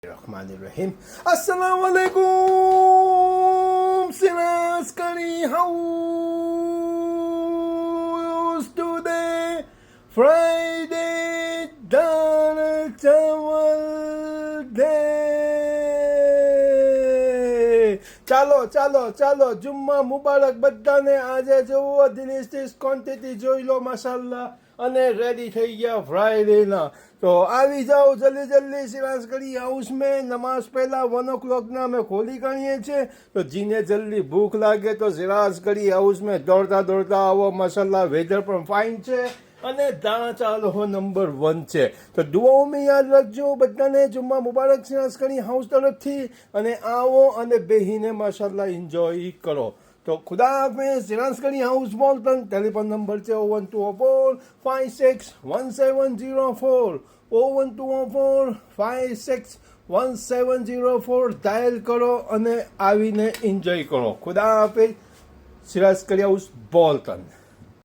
Bismillahirrahmanirrahim. Assalamualaikum. Sinas Curry House today, Friday, Dal Chawal Day. ચાલો જુમ્મા મુબારક બધાને. આજે જુઓ દિનેશ ક્વોન્ટિટી જોઈ લો માશાલ્લાહ, અને રેડી થઈ ગયા ફ્રાઈડેના. તો આવી જાઓ જલ્દી સિરાજ કરી હાઉસ મેં. નમાઝ પહેલા 1 o'clockના અમે ખોલી કાઢીએ છીએ. તો જીને જલ્દી ભૂખ લાગે તો સિરાજ કરી હાઉસ મેં દોડતા આવો. માશાલ્લાહ વેધર પણ ફાઇન છે અને દાણા ચાલો નંબર 1 છે. તો દુઆઓમાં યાદ રાખજો બધાને. જુમ્મા મુબારક સિરાજ કરી હાઉસ તરફથી. અને આવો અને બેહીને માશાલ્લાહ એન્જોય કરો. તો ખુદા હાફિઝ. સિરાજ કરી હાઉસ બોલતન. ટેલિફોન નંબર છે 01204 561704 01204 561704. ડાયલ કરો અને આવીને એન્જોય કરો. ખુદા હાફિઝ. સિરાજ કરી હાઉસ બોલતન.